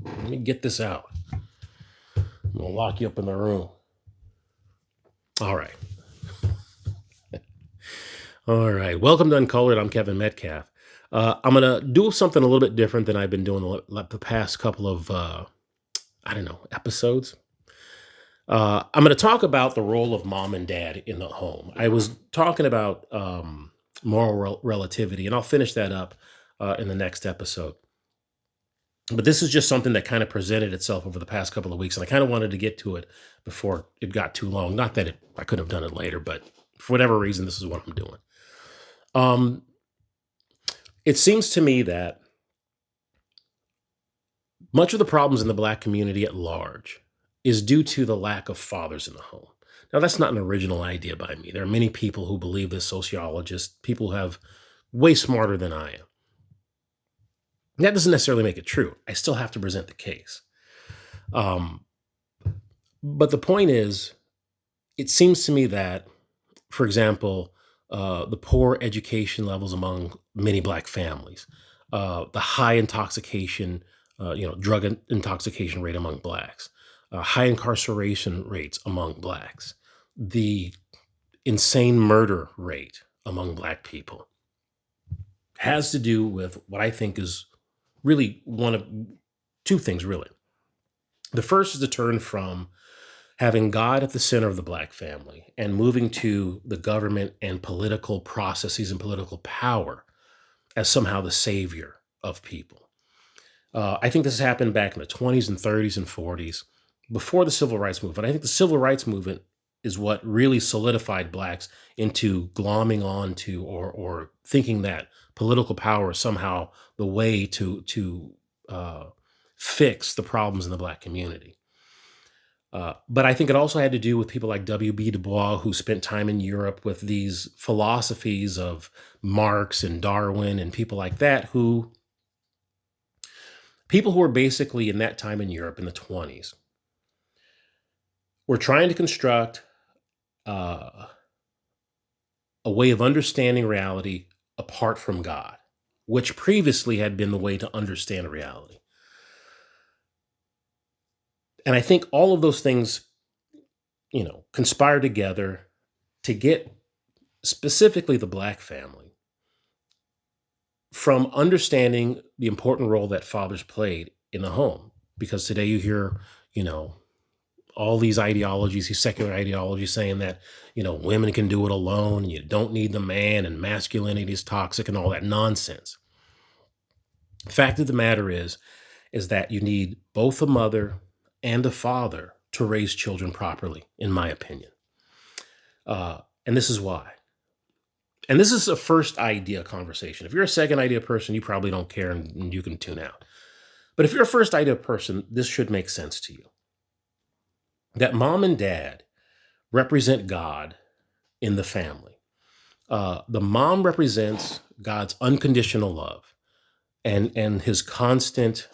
Let me get this out. I'm gonna lock you up in the room. All right. All right. Welcome to Uncolored. I'm Kevin Metcalf. I'm gonna do something a little bit different than I've been doing the past couple of episodes. I'm going to talk about the role of mom and dad in the home. I was talking about moral relativity, and I'll finish that up in the next episode. But this is just something that kind of presented itself over the past couple of weeks, and I kind of wanted to get to it before it got too long. Not that I could have done it later, but for whatever reason, this is what I'm doing. Um, it seems to me that much of the problems in the Black community at large is due to the lack of fathers in the home. Now, that's not an original idea by me. There are many people who believe this, sociologists, people who have way smarter than I am. That doesn't necessarily make it true. I still have to present the case. But the point is, it seems to me that, for example, the poor education levels among many Black families, the high intoxication, drug intoxication rate among Blacks, high incarceration rates among Blacks, the insane murder rate among Black people has to do with what I think is really one of two things, really. The first is to turn from having God at the center of the Black family and moving to the government and political processes and political power as somehow the savior of people. I think this happened back in the 20s and 30s and 40s before the Civil Rights Movement. I think the Civil Rights Movement is what really solidified Blacks into glomming on to or thinking that political power is somehow the way to fix the problems in the Black community. But I think it also had to do with people like W.B. Du Bois, who spent time in Europe with these philosophies of Marx and Darwin and people like that, people who were basically in that time in Europe in the 20s were trying to construct a way of understanding reality apart from God, which previously had been the way to understand reality. And I think all of those things, conspire together to get specifically the Black family from understanding the important role that fathers played in the home. Because today you hear, all these ideologies, these secular ideologies saying that, women can do it alone and you don't need the man and masculinity is toxic and all that nonsense. The fact of the matter is that you need both a mother and a father to raise children properly, in my opinion. And this is why. And this is a first idea conversation. If you're a second idea person, you probably don't care and you can tune out. But if you're a first idea person, this should make sense to you. That mom and dad represent God in the family. The mom represents God's unconditional love and his constant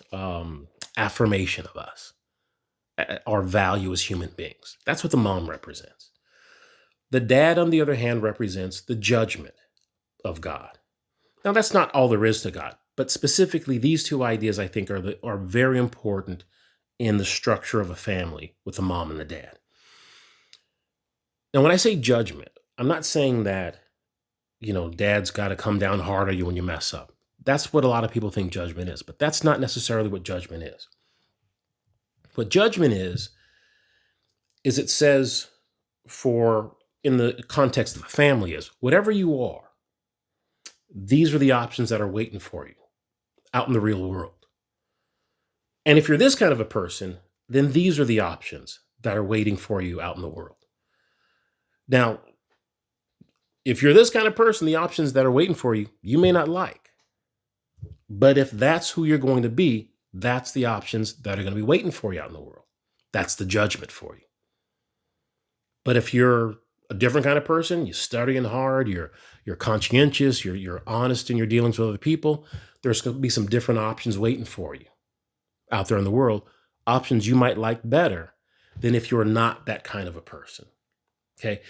affirmation of us, our value as human beings. That's what the mom represents. The dad, on the other hand, represents the judgment of God. Now, that's not all there is to God, but specifically these two ideas, I think, are very important in the structure of a family with the mom and the dad. Now, when I say judgment, I'm not saying that, dad's got to come down hard on you when you mess up. That's what a lot of people think judgment is, but that's not necessarily what judgment is. What judgment is it says, in the context of a family, is whatever you are, these are the options that are waiting for you out in the real world. And if you're this kind of a person, then these are the options that are waiting for you out in the world. Now, if you're this kind of person, the options that are waiting for you, you may not like. But if that's who you're going to be, that's the options that are going to be waiting for you out in the world. That's the judgment for you. But if you're a different kind of person, you're studying hard, you're conscientious, you're honest in your dealings with other people, there's going to be some different options waiting for you out there in the world, options you might like better than if you're not that kind of a person. Okay?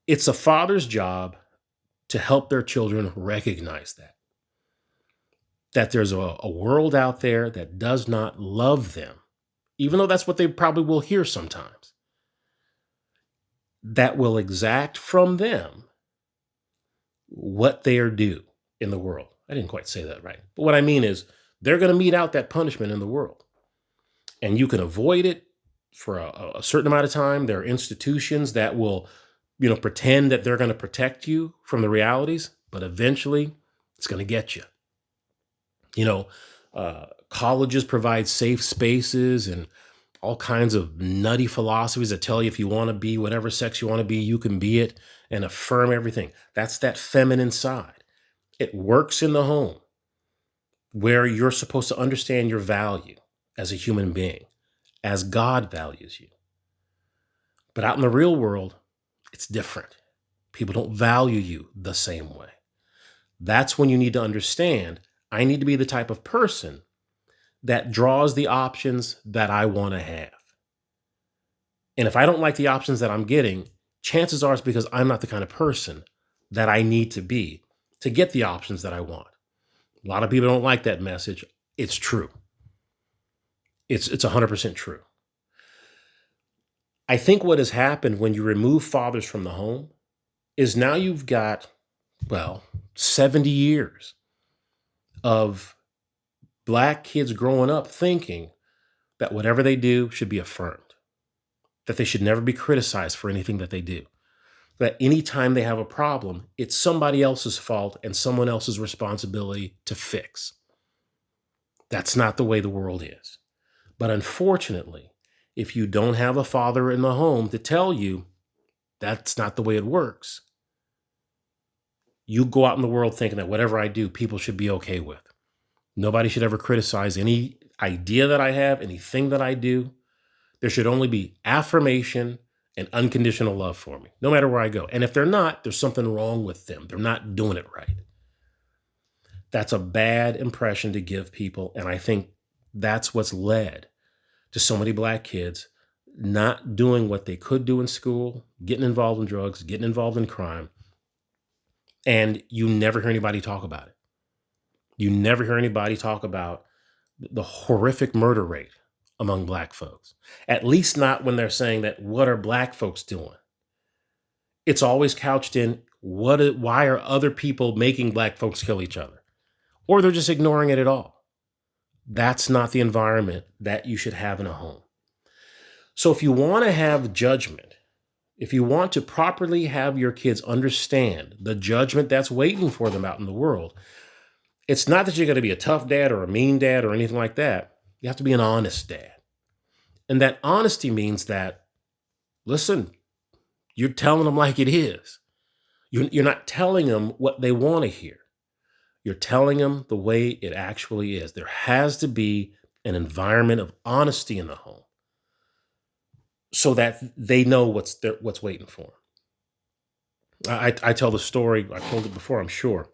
It's a father's job to help their children recognize that. that there's a world out there that does not love them, even though that's what they probably will hear sometimes, that will exact from them what they are due in the world. I didn't quite say that right. But what I mean is they're going to mete out that punishment in the world. And you can avoid it for a certain amount of time. There are institutions that will, pretend that they're going to protect you from the realities, but eventually it's going to get you. Colleges provide safe spaces and all kinds of nutty philosophies that tell you if you want to be whatever sex you want to be, you can be it, and affirm everything. That's that feminine side. It works in the home where you're supposed to understand your value as a human being, as God values you. But out in the real world, it's different. People don't value you the same way. That's when you need to understand, I need to be the type of person that draws the options that I want to have. And if I don't like the options that I'm getting, chances are it's because I'm not the kind of person that I need to be to get the options that I want. A lot of people don't like that message. It's true. It's 100% true. I think what has happened when you remove fathers from the home is now you've got, 70 years of Black kids growing up thinking that whatever they do should be affirmed, that they should never be criticized for anything that they do, that anytime they have a problem, it's somebody else's fault and someone else's responsibility to fix. That's not the way the world is. But unfortunately, if you don't have a father in the home to tell you that's not the way it works, you go out in the world thinking that whatever I do, people should be okay with. Nobody should ever criticize any idea that I have, anything that I do. There should only be affirmation and unconditional love for me, no matter where I go. And if they're not, there's something wrong with them. They're not doing it right. That's a bad impression to give people. And I think that's what's led to so many Black kids not doing what they could do in school, getting involved in drugs, getting involved in crime. And you never hear anybody talk about it. You never hear anybody talk about the horrific murder rate among Black folks. At least not when they're saying that, what are Black folks doing? It's always couched in, why are other people making Black folks kill each other? Or they're just ignoring it at all. That's not the environment that you should have in a home. So if you want to have judgment, if you want to properly have your kids understand the judgment that's waiting for them out in the world, it's not that you're going to be a tough dad or a mean dad or anything like that. You have to be an honest dad. And that honesty means that, listen, you're telling them like it is. You're not telling them what they want to hear. You're telling them the way it actually is. There has to be an environment of honesty in the home so that they know what's waiting for them. I tell the story, I've told it before, I'm sure.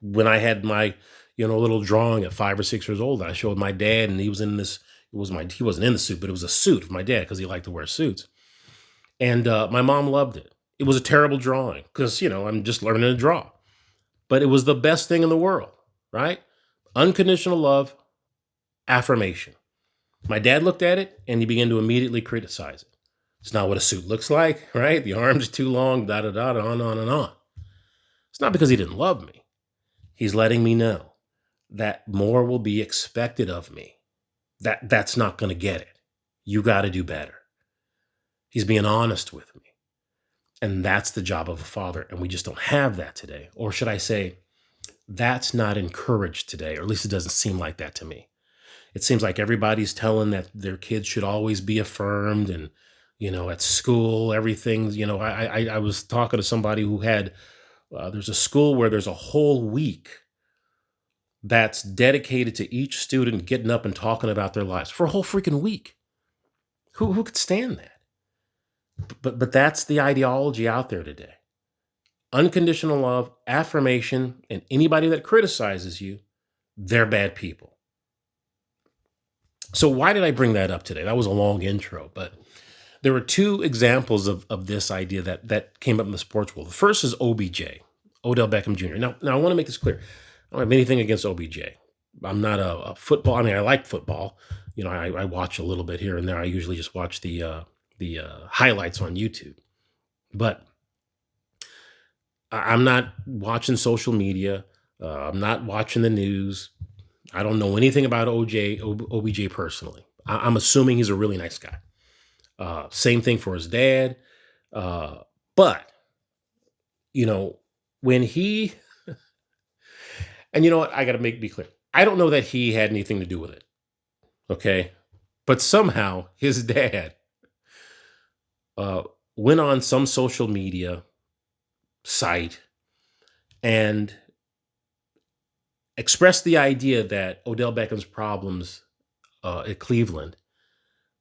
When I had my, little drawing at 5 or 6 years old, I showed my dad, and he was in this, he wasn't in the suit, but it was a suit for my dad because he liked to wear suits. And my mom loved it. It was a terrible drawing because, I'm just learning to draw. But it was the best thing in the world, right? Unconditional love, affirmation. My dad looked at it and he began to immediately criticize it. It's not what a suit looks like, right? The arms are too long, da-da-da, on and on. It's not because he didn't love me. He's letting me know that more will be expected of me. That's not going to get it. You got to do better. He's being honest with me. And that's the job of a father. And we just don't have that today. Or should I say, that's not encouraged today, or at least it doesn't seem like that to me. It seems like everybody's telling that their kids should always be affirmed, and, at school, everything, I was talking to somebody who had, there's a school where there's a whole week that's dedicated to each student getting up and talking about their lives for a whole freaking week. Who could stand that? But that's the ideology out there today. Unconditional love, affirmation, and anybody that criticizes you, they're bad people. So why did I bring that up today? That was a long intro, but there were two examples of this idea that came up in the sports world. The first is OBJ, Odell Beckham Jr. Now I want to make this clear. I don't have anything against OBJ. I'm not a football. I mean, I like football. I watch a little bit here and there. I usually just watch the highlights on YouTube. But I'm not watching social media. I'm not watching the news. I don't know anything about OBJ personally. I'm assuming he's a really nice guy. Same thing for his dad. But when he and you know what, I got to be clear. I don't know that he had anything to do with it. Okay, but somehow his dad uh, went on some social media site and expressed the idea that Odell Beckham's problems at Cleveland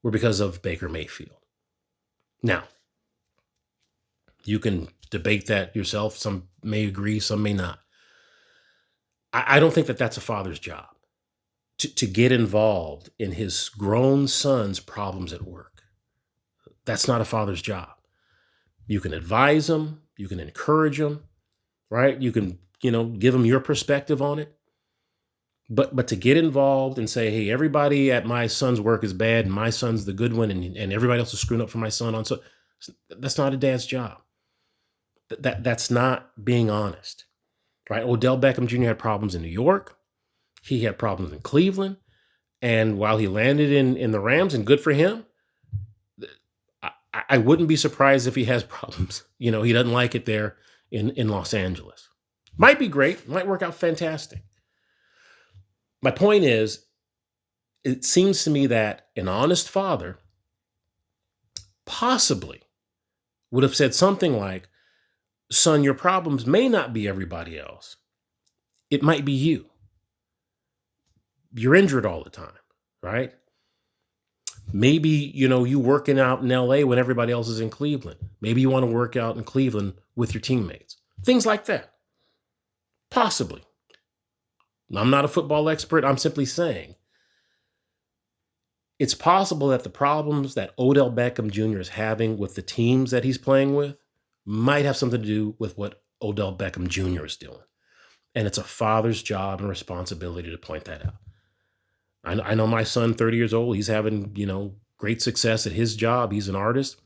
were because of Baker Mayfield. Now, you can debate that yourself. Some may agree, some may not. I don't think that that's a father's job to get involved in his grown son's problems at work. That's not a father's job. You can advise him, you can encourage him, right? You can, give him your perspective on it. But to get involved and say, hey, everybody at my son's work is bad and my son's the good one and everybody else is screwing up for my son, so that's not a dad's job. That's not being honest, right? Odell Beckham Jr. had problems in New York. He had problems in Cleveland. And while he landed in the Rams, and good for him, I wouldn't be surprised if he has problems. He doesn't like it there in Los Angeles. Might be great. Might work out fantastic. My point is, it seems to me that an honest father possibly would have said something like, son, your problems may not be everybody else. It might be you. You're injured all the time, right? Maybe, you working out in LA when everybody else is in Cleveland. Maybe you want to work out in Cleveland with your teammates. Things like that. Possibly. I'm not a football expert. I'm simply saying it's possible that the problems that Odell Beckham Jr. is having with the teams that he's playing with might have something to do with what Odell Beckham Jr. is doing. And it's a father's job and responsibility to point that out. I know my son, 30 years old, he's having, great success at his job. He's an artist.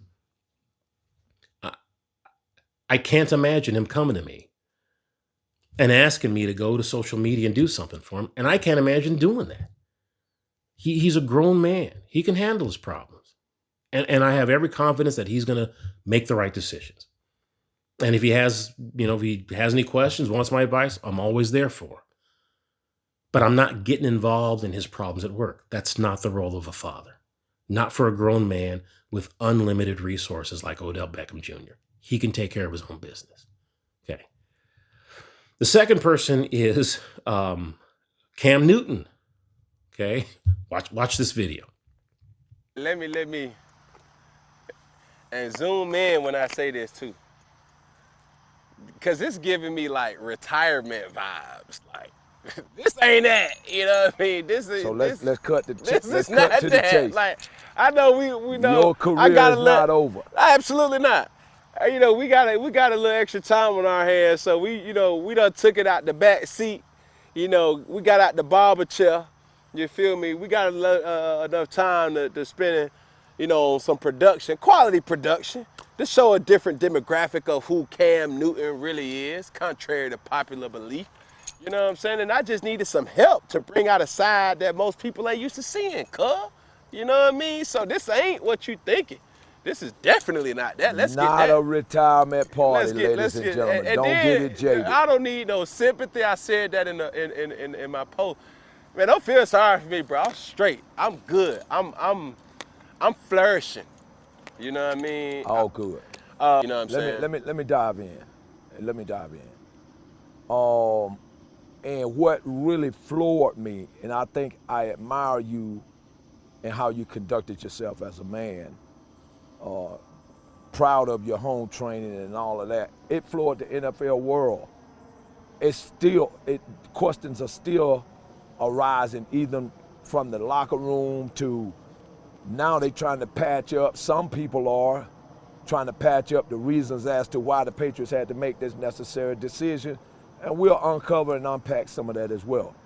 I can't imagine him coming to me and asking me to go to social media and do something for him. And I can't imagine doing that. He's a grown man. He can handle his problems. And I have every confidence that he's going to make the right decisions. And if he has any questions, wants my advice, I'm always there for him. But I'm not getting involved in his problems at work. That's not the role of a father. Not for a grown man with unlimited resources like Odell Beckham Jr. He can take care of his own business. Okay. The second person is Cam Newton. Okay. Watch this video. Let me, and zoom in when I say this too. Because it's giving me like retirement vibes. Like, this ain't that, you know what I mean? This is. So let's cut to the chase. Like, I know we know. Your career is not over. Absolutely not. We got a little extra time on our hands, so we done took it out the back seat. We got out the barber chair. You feel me? We got enough time to spend, on some production, quality production, to show a different demographic of who Cam Newton really is, contrary to popular belief. You know what I'm saying? And I just needed some help to bring out a side that most people ain't used to seeing, cuz. You know what I mean? So this ain't what you thinking. This is definitely not that. Let's get that. Not a retirement party, ladies and gentlemen. Don't get it jaded. I don't need no sympathy. I said that in my post. Man, don't feel sorry for me, bro. I'm straight. I'm good. I'm flourishing. You know what I mean? All good. You know what I'm saying? Let me dive in. And what really floored me, and I think I admire you and how you conducted yourself as a man, proud of your home training and all of that. It floored the NFL world. Questions are still arising, even from the locker room to now they trying to patch up. Some people are trying to patch up the reasons as to why the Patriots had to make this necessary decision. And we'll uncover and unpack some of that as well.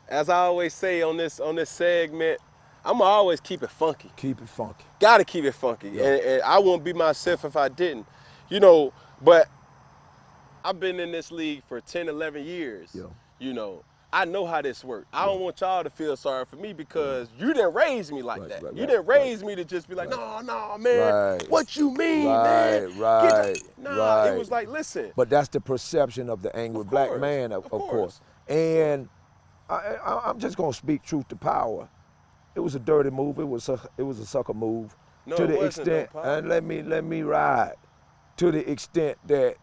as I always say on this segment, I'ma always keep it funky. Keep it funky. Gotta keep it funky. Yeah. And I wouldn't be myself if I didn't. You know, but I've been in this league for 10, 11 years. Yeah. You know, I know how this works. I don't want y'all to feel sorry for me because you didn't raise me like that. You didn't raise me to just be like, no, man, what you mean, man? Right. It was like, listen. But that's the perception of the angry black man, of course. And I'm just gonna speak truth to power. It was a dirty move. It was a sucker move. No, to it the wasn't, extent, no, and let me ride. To the extent that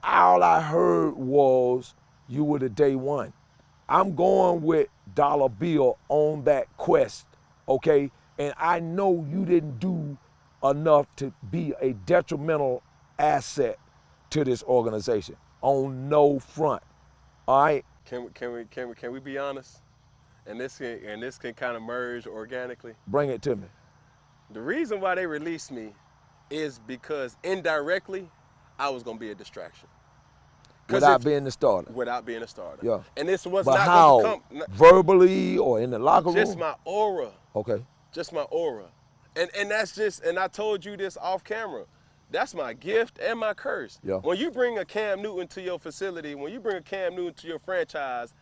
all I heard was you were the day one. I'm going with Dollar Bill on that quest, okay? And I know you didn't do enough to be a detrimental asset to this organization on no front. All right? Can we be honest? And this can kind of merge organically. Bring it to me. The reason why they released me is because indirectly I was gonna be a distraction. Without being the starter. Without being a starter. Yeah. And this was but not how? Gonna come. Verbally or in the locker room? Just my aura. Okay. Just my aura. And that's just, and I told you this off camera. That's my gift and my curse. Yeah. When you bring a Cam Newton to your facility, when you bring a Cam Newton to your franchise,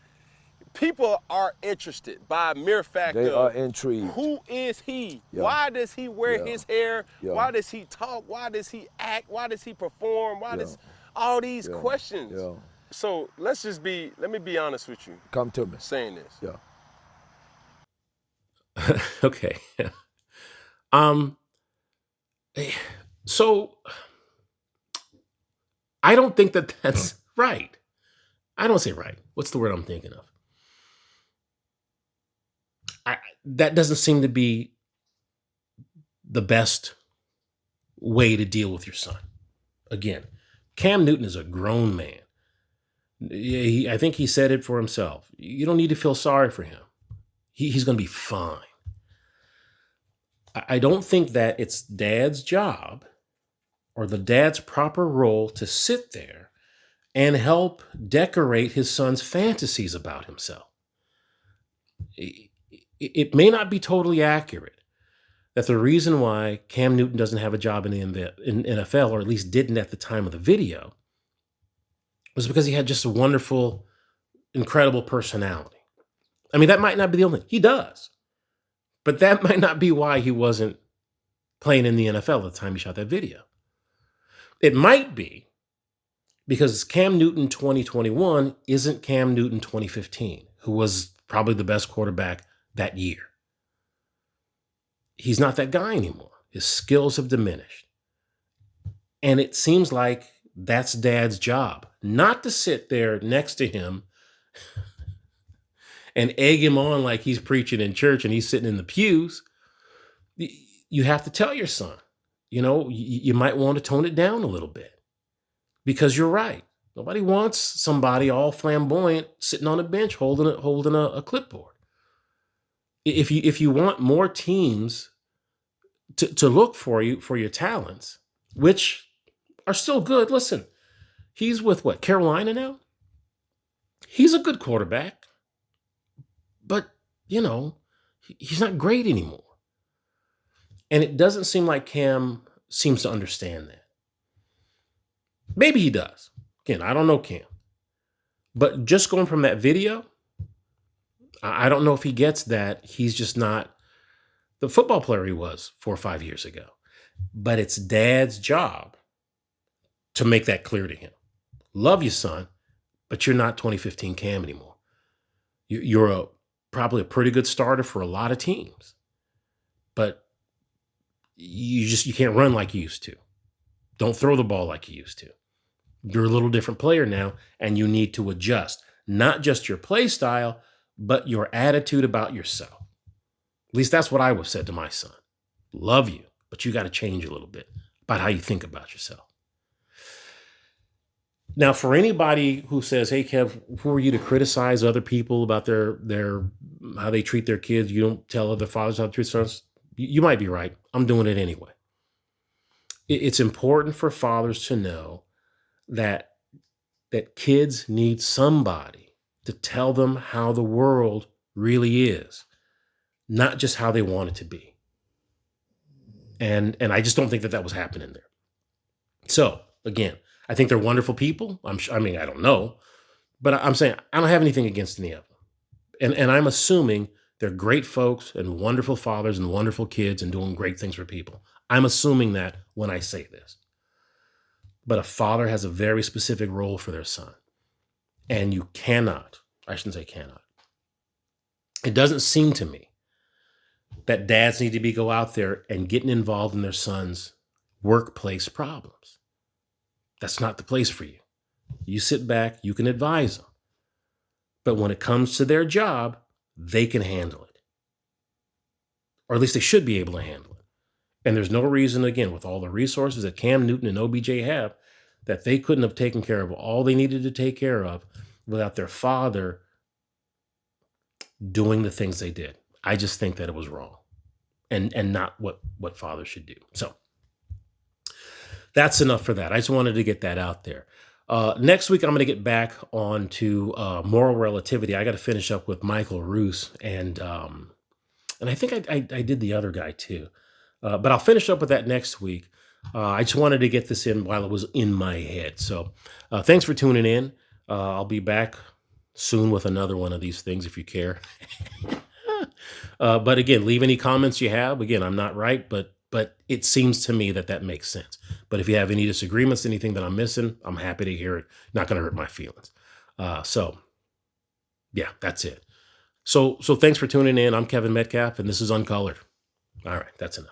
people are interested by mere fact they of are intrigued. Who is he? Yeah. Why does he wear his hair? Yeah. Why does he talk? Why does he act? Why does he perform? Why does all these questions? Yeah. So let me be honest with you. Come to me. Saying this. Yeah. Okay. So I don't think that that's right. I don't say right. What's the word I'm thinking of? That doesn't seem to be the best way to deal with your son. Again, Cam Newton is a grown man. I think he said it for himself. You don't need to feel sorry for him. He's going to be fine. I don't think that it's dad's job or the dad's proper role to sit there and help decorate his son's fantasies about himself. It may not be totally accurate that the reason why Cam Newton doesn't have a job in NFL, or at least didn't at the time of the video, was because he had just a wonderful, incredible personality. I mean, that might not be the only thing. He does. But that might not be why he wasn't playing in the NFL at the time he shot that video. It might be because Cam Newton 2021 isn't Cam Newton 2015, who was probably the best quarterback that year. He's not that guy anymore. His skills have diminished. And it seems like that's dad's job, not to sit there next to him and egg him on like he's preaching in church and he's sitting in the pews. You have to tell your son, you might want to tone it down a little bit, because you're right. Nobody wants somebody all flamboyant sitting on a bench holding a clipboard. If you want more teams to look for you for your talents, which are still good. Listen, he's with Carolina now? He's a good quarterback. But, he's not great anymore. And it doesn't seem like Cam seems to understand that. Maybe he does. Again, I don't know Cam. But just going from that video, I don't know if he gets that he's just not the football player he was 4 or 5 years ago. But it's dad's job to make that clear to him. Love you, son, but you're not 2015 Cam anymore. You're probably a pretty good starter for a lot of teams, but you can't run like you used to. Don't throw the ball like you used to. You're a little different player now, and you need to adjust, not just your play style, but your attitude about yourself. At least that's what I would have said to my son. Love you, but you got to change a little bit about how you think about yourself. Now, for anybody who says, hey, Kev, who are you to criticize other people about their how they treat their kids? You don't tell other fathers how to treat sons. You might be right. I'm doing it anyway. It's important for fathers to know that kids need somebody to tell them how the world really is, not just how they want it to be. And I just don't think that that was happening there. So again, I think they're wonderful people. I mean, I don't know, but I'm saying I don't have anything against any of them. And I'm assuming they're great folks and wonderful fathers and wonderful kids and doing great things for people. I'm assuming that when I say this. But a father has a very specific role for their son. And you cannot, I shouldn't say cannot. It doesn't seem to me that dads need to be go out there and getting involved in their son's workplace problems. That's not the place for you. You sit back, you can advise them. But when it comes to their job, they can handle it. Or at least they should be able to handle it. And there's no reason, again, with all the resources that Cam Newton and OBJ have, that they couldn't have taken care of all they needed to take care of without their father doing the things they did. I just think that it was wrong and not what fathers should do. So that's enough for that. I just wanted to get that out there. Next week, I'm going to get back on to moral relativity. I got to finish up with Michael Roos, and I think I did the other guy too. But I'll finish up with that next week. I just wanted to get this in while it was in my head. So thanks for tuning in. I'll be back soon with another one of these things if you care. But again, leave any comments you have. Again, I'm not right, but it seems to me that makes sense. But if you have any disagreements, anything that I'm missing, I'm happy to hear it. Not going to hurt my feelings. So yeah, that's it. So thanks for tuning in. I'm Kevin Metcalf, and this is Uncolored. All right, that's enough.